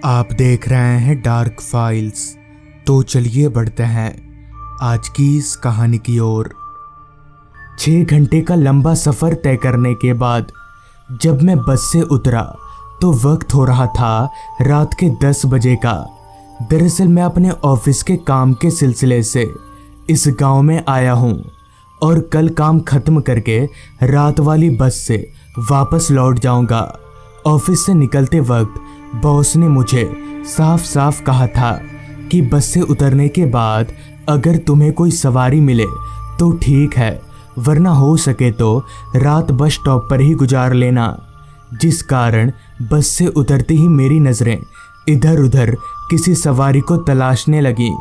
आप देख रहे हैं डार्क फाइल्स। तो चलिए बढ़ते हैं आज की इस कहानी की ओर। 6 घंटे का लंबा सफ़र तय करने के बाद जब मैं बस से उतरा तो वक्त हो रहा था रात के 10 बजे का। दरअसल मैं अपने ऑफिस के काम के सिलसिले से इस गांव में आया हूं और कल काम ख़त्म करके रात वाली बस से वापस लौट जाऊंगा। ऑफिस से निकलते वक्त बॉस ने मुझे साफ साफ कहा था कि बस से उतरने के बाद अगर तुम्हें कोई सवारी मिले तो ठीक है, वरना हो सके तो रात बस स्टॉप पर ही गुजार लेना। जिस कारण बस से उतरते ही मेरी नज़रें इधर उधर किसी सवारी को तलाशने लगी,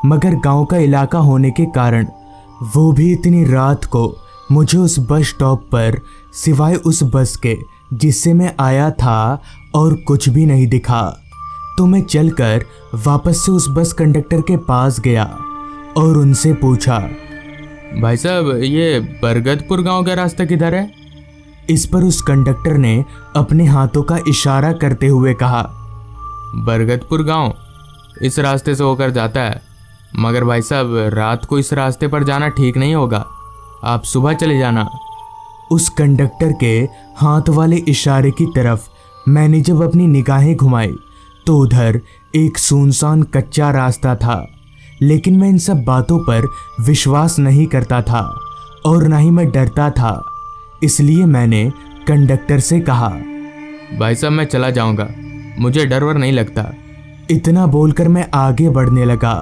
मगर गांव का इलाका होने के कारण वो भी इतनी रात को मुझे उस बस स्टॉप पर सिवाय उस बस के जिससे मैं आया था और कुछ भी नहीं दिखा। तो मैं चलकर वापस से उस बस कंडक्टर के पास गया और उनसे पूछा, भाई साहब ये बरगदपुर गांव का रास्ता किधर है? इस पर उस कंडक्टर ने अपने हाथों का इशारा करते हुए कहा, बरगदपुर गांव इस रास्ते से होकर जाता है, मगर भाई साहब रात को इस रास्ते पर जाना ठीक नहीं होगा, आप सुबह चले जाना। उस कंडक्टर के हाथ वाले इशारे की तरफ मैंने जब अपनी निगाहें घुमाई तो उधर एक सुनसान कच्चा रास्ता था। लेकिन मैं इन सब बातों पर विश्वास नहीं करता था और ना ही मैं डरता था, इसलिए मैंने कंडक्टर से कहा, भाई साहब मैं चला जाऊंगा, मुझे डर वर नहीं लगता। इतना बोलकर मैं आगे बढ़ने लगा।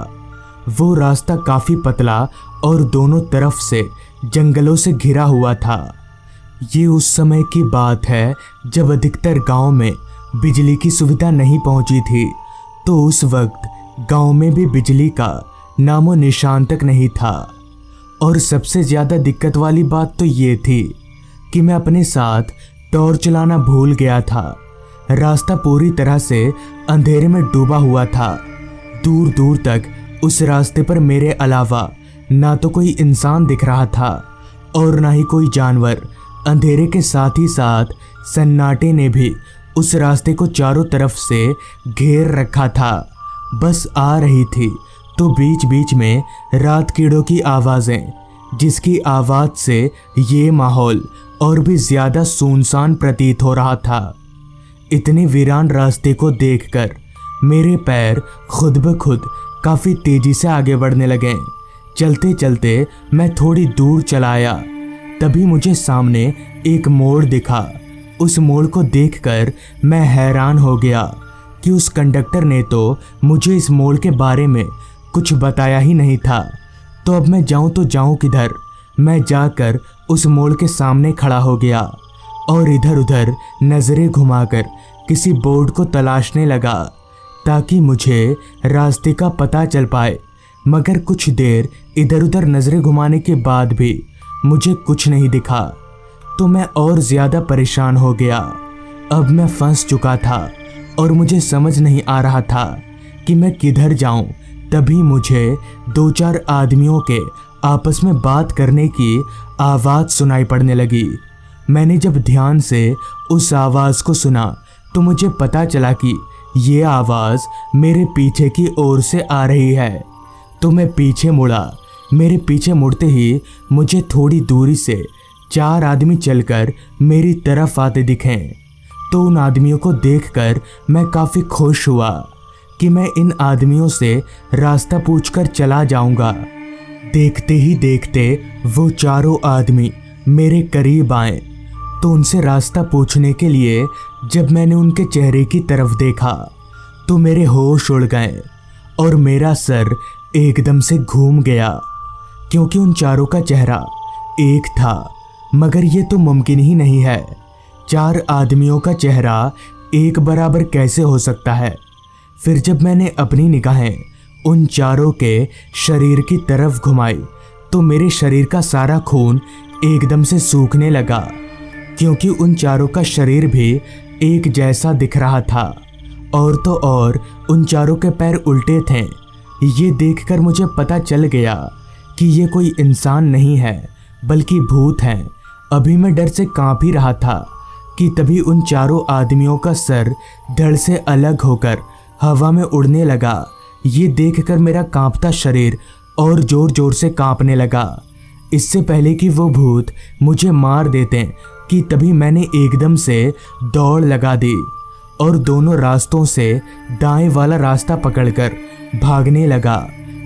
वो रास्ता काफ़ी पतला और दोनों तरफ से जंगलों से घिरा हुआ था। ये उस समय की बात है जब अधिकतर गांव में बिजली की सुविधा नहीं पहुंची थी, तो उस वक्त गांव में भी बिजली का नामो निशान तक नहीं था। और सबसे ज़्यादा दिक्कत वाली बात तो ये थी कि मैं अपने साथ टॉर्च लाना भूल गया था। रास्ता पूरी तरह से अंधेरे में डूबा हुआ था। दूर दूर तक उस रास्ते पर मेरे अलावा ना तो कोई इंसान दिख रहा था और ना ही कोई जानवर। अंधेरे के साथ ही साथ सन्नाटे ने भी उस रास्ते को चारों तरफ से घेर रखा था। बस आ रही थी तो बीच बीच में रात कीड़ों की आवाज़ें, जिसकी आवाज़ से ये माहौल और भी ज़्यादा सुनसान प्रतीत हो रहा था। इतने वीरान रास्ते को देखकर मेरे पैर खुद ब खुद काफ़ी तेज़ी से आगे बढ़ने लगे। चलते चलते मैं थोड़ी दूर चला आया, तभी मुझे सामने एक मोड़ दिखा। उस मोड़ को देखकर मैं हैरान हो गया कि उस कंडक्टर ने तो मुझे इस मोड़ के बारे में कुछ बताया ही नहीं था। तो अब मैं जाऊं तो जाऊं किधर? मैं जाकर उस मोड़ के सामने खड़ा हो गया और इधर उधर नज़रें घुमाकर किसी बोर्ड को तलाशने लगा ताकि मुझे रास्ते का पता चल पाए। मगर कुछ देर इधर उधर नज़रें घुमाने के बाद भी मुझे कुछ नहीं दिखा, तो मैं और ज़्यादा परेशान हो गया। अब मैं फंस चुका था और मुझे समझ नहीं आ रहा था कि मैं किधर जाऊं। तभी मुझे 2-4 आदमियों के आपस में बात करने की आवाज़ सुनाई पड़ने लगी। मैंने जब ध्यान से उस आवाज़ को सुना तो मुझे पता चला कि ये आवाज़ मेरे पीछे की ओर से आ रही है। तो मैं पीछे मुड़ा। मेरे पीछे मुड़ते ही मुझे थोड़ी दूरी से 4 आदमी चलकर मेरी तरफ आते दिखे। तो उन आदमियों को देखकर मैं काफ़ी खुश हुआ कि मैं इन आदमियों से रास्ता पूछकर चला जाऊंगा। देखते ही देखते वो चारों आदमी मेरे करीब आए, तो उनसे रास्ता पूछने के लिए जब मैंने उनके चेहरे की तरफ देखा तो मेरे होश उड़ गए और मेरा सर एकदम से घूम गया, क्योंकि उन चारों का चेहरा एक था। मगर ये तो मुमकिन ही नहीं है, 4 आदमियों का चेहरा एक बराबर कैसे हो सकता है? फिर जब मैंने अपनी निगाहें उन चारों के शरीर की तरफ घुमाई तो मेरे शरीर का सारा खून एकदम से सूखने लगा, क्योंकि उन चारों का शरीर भी एक जैसा दिख रहा था। और तो और उन चारों के पैर उल्टे थे। ये देखकर मुझे पता चल गया कि ये कोई इंसान नहीं है बल्कि भूत हैं। अभी मैं डर से कांप ही रहा था कि तभी उन चारों आदमियों का सर धड़ से अलग होकर हवा में उड़ने लगा। ये देखकर मेरा कांपता शरीर और जोर जोर से कांपने लगा। इससे पहले कि वो भूत मुझे मार देते कि तभी मैंने एकदम से दौड़ लगा दी और दोनों रास्तों से दाएं वाला रास्ता पकड़कर भागने लगा।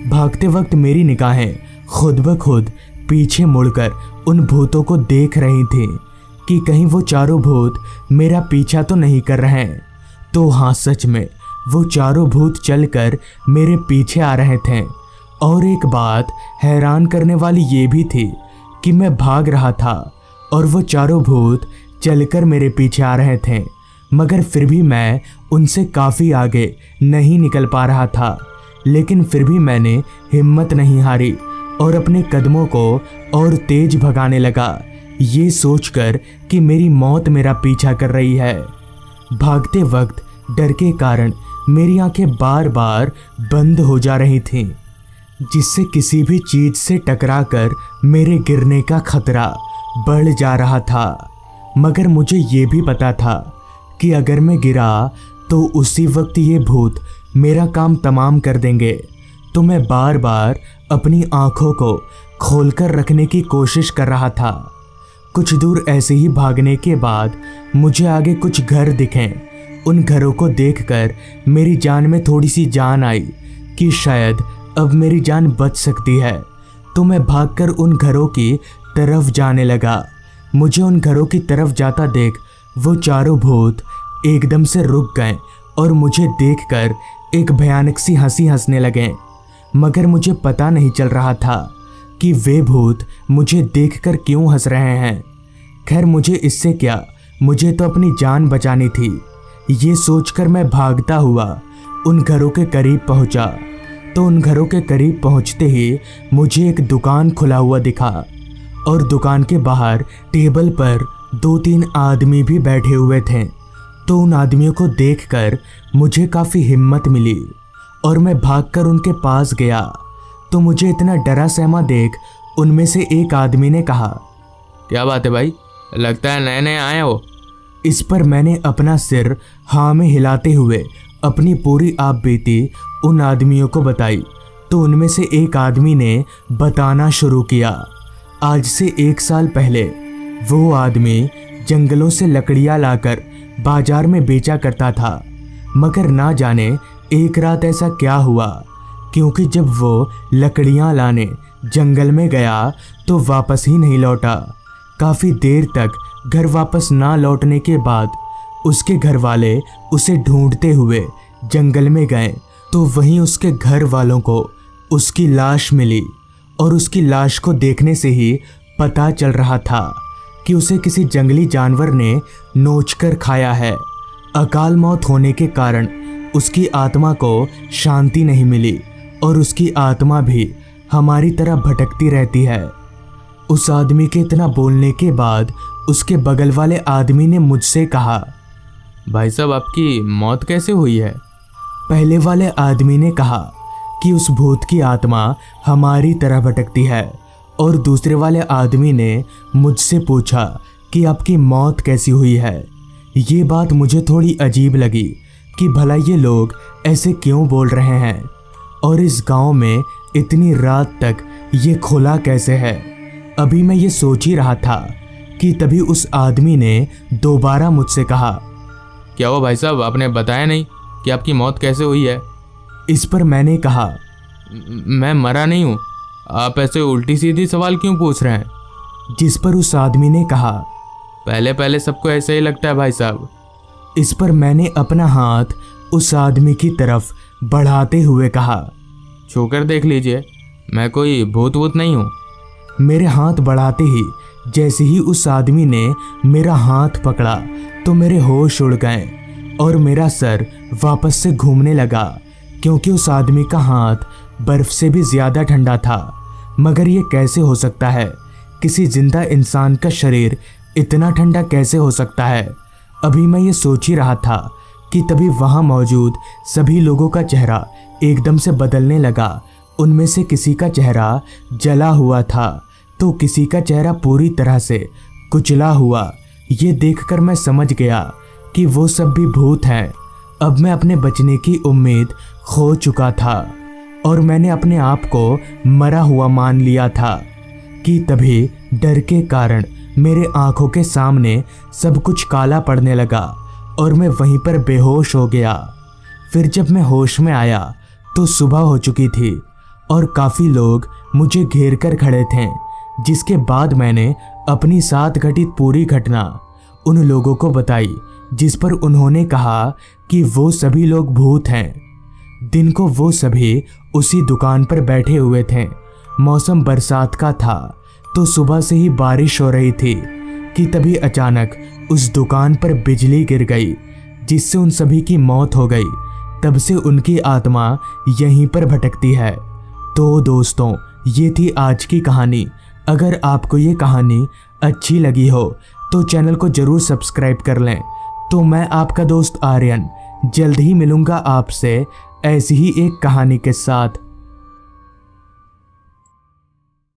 भागते वक्त मेरी निगाहें खुद ब खुद पीछे मुड़कर उन भूतों को देख रही थीं कि कहीं वो चारों भूत मेरा पीछा तो नहीं कर रहे हैं। तो हाँ, सच में वो चारों भूत चलकर मेरे पीछे आ रहे थे। और एक बात हैरान करने वाली ये भी थी कि मैं भाग रहा था और वो चारों भूत चलकर मेरे पीछे आ रहे थे, मगर फिर भी मैं उनसे काफ़ी आगे नहीं निकल पा रहा था। लेकिन फिर भी मैंने हिम्मत नहीं हारी और अपने कदमों को और तेज भगाने लगा, ये सोचकर कि मेरी मौत मेरा पीछा कर रही है। भागते वक्त डर के कारण मेरी आंखें बार बार बंद हो जा रही थीं, जिससे किसी भी चीज से टकराकर मेरे गिरने का खतरा बढ़ जा रहा था। मगर मुझे ये भी पता था कि अगर मैं गिरा तो उसी वक्त ये भूत मेरा काम तमाम कर देंगे। तो मैं बार बार अपनी आंखों को खोलकर रखने की कोशिश कर रहा था। कुछ दूर ऐसे ही भागने के बाद मुझे आगे कुछ घर दिखे। उन घरों को देखकर मेरी जान में थोड़ी सी जान आई कि शायद अब मेरी जान बच सकती है। तो मैं भागकर उन घरों की तरफ जाने लगा। मुझे उन घरों की तरफ जाता देख वो चारों भूत एकदम से रुक गए और मुझे देखकर एक भयानक सी हंसी हंसने लगे। मगर मुझे पता नहीं चल रहा था कि वे भूत मुझे देखकर क्यों हंस रहे हैं। खैर, मुझे इससे क्या, मुझे तो अपनी जान बचानी थी। ये सोचकर मैं भागता हुआ उन घरों के करीब पहुंचा। तो उन घरों के करीब पहुंचते ही मुझे एक दुकान खुला हुआ दिखा और दुकान के बाहर टेबल पर 2-3 आदमी भी बैठे हुए थे। तो उन आदमियों को देखकर मुझे काफ़ी हिम्मत मिली और मैं भागकर उनके पास गया। तो मुझे इतना डरा सहमा देख उनमें से एक आदमी ने कहा, क्या बात है भाई, लगता है नए नए आए हो। इस पर मैंने अपना सिर हाँ में हिलाते हुए अपनी पूरी आप बीती उन आदमियों को बताई। तो उनमें से एक आदमी ने बताना शुरू किया। आज से 1 साल पहले वो आदमी जंगलों से लकड़ियाँ लाकर बाजार में बेचा करता था, मगर ना जाने एक रात ऐसा क्या हुआ, क्योंकि जब वो लकड़ियाँ लाने जंगल में गया तो वापस ही नहीं लौटा। काफ़ी देर तक घर वापस ना लौटने के बाद उसके घर वाले उसे ढूंढते हुए जंगल में गए। तो वहीं उसके घर वालों को उसकी लाश मिली और उसकी लाश को देखने से ही पता चल रहा था कि उसे किसी जंगली जानवर ने नोचकर खाया है। अकाल मौत होने के कारण उसकी आत्मा को शांति नहीं मिली और उसकी आत्मा भी हमारी तरह भटकती रहती है। उस आदमी के इतना बोलने के बाद उसके बगल वाले आदमी ने मुझसे कहा, भाई साहब, आपकी मौत कैसे हुई है। पहले वाले आदमी ने कहा कि उस भूत की आत्मा हमारी तरह भटकती है और दूसरे वाले आदमी ने मुझसे पूछा कि आपकी मौत कैसी हुई है। ये बात मुझे थोड़ी अजीब लगी कि भला ये लोग ऐसे क्यों बोल रहे हैं और इस गांव में इतनी रात तक ये खुला कैसे है। अभी मैं ये सोच ही रहा था कि तभी उस आदमी ने दोबारा मुझसे कहा, क्या हुआ भाई साहब, आपने बताया नहीं कि आपकी मौत कैसे हुई है। इस पर मैंने कहा, मैं मरा नहीं हूँ, आप ऐसे उल्टी सीधी सवाल क्यों पूछ रहे हैं। जिस पर उस आदमी ने कहा, पहले पहले सबको ऐसे ही लगता है भाई साहब। इस पर मैंने अपना हाथ उस आदमी की तरफ बढ़ाते हुए कहा, छूकर देख लीजिए, मैं कोई भूत वूत नहीं हूँ। मेरे हाथ बढ़ाते ही जैसे ही उस आदमी ने मेरा हाथ पकड़ा तो मेरे होश उड़ गए और मेरा सर वापस से घूमने लगा, क्योंकि उस आदमी का हाथ बर्फ से भी ज़्यादा ठंडा था। मगर ये कैसे हो सकता है, किसी जिंदा इंसान का शरीर इतना ठंडा कैसे हो सकता है। अभी मैं ये सोच ही रहा था कि तभी वहाँ मौजूद सभी लोगों का चेहरा एकदम से बदलने लगा। उनमें से किसी का चेहरा जला हुआ था तो किसी का चेहरा पूरी तरह से कुचला हुआ। ये देखकर मैं समझ गया कि वो सब भी भूत हैं अब मैं अपने बचने की उम्मीद खो चुका था और मैंने अपने आप को मरा हुआ मान लिया था कि तभी डर के कारण मेरे आंखों के सामने सब कुछ काला पड़ने लगा और मैं वहीं पर बेहोश हो गया। फिर जब मैं होश में आया तो सुबह हो चुकी थी और काफ़ी लोग मुझे घेर कर खड़े थे, जिसके बाद मैंने अपनी साथ घटित पूरी घटना उन लोगों को बताई, जिस पर उन्होंने कहा कि वो सभी लोग भूत हैं। दिन को वो सभी उसी दुकान पर बैठे हुए थे। मौसम बरसात का था तो सुबह से ही बारिश हो रही थी कि तभी अचानक उस दुकान पर बिजली गिर गई, जिससे उन सभी की मौत हो गई। तब से उनकी आत्मा यहीं पर भटकती है। तो दोस्तों, ये थी आज की कहानी। अगर आपको ये कहानी अच्छी लगी हो तो चैनल को ज़रूर सब्सक्राइब कर लें। तो मैं आपका दोस्त आर्यन जल्द ही मिलूँगा आपसे ऐसी ही एक कहानी के साथ।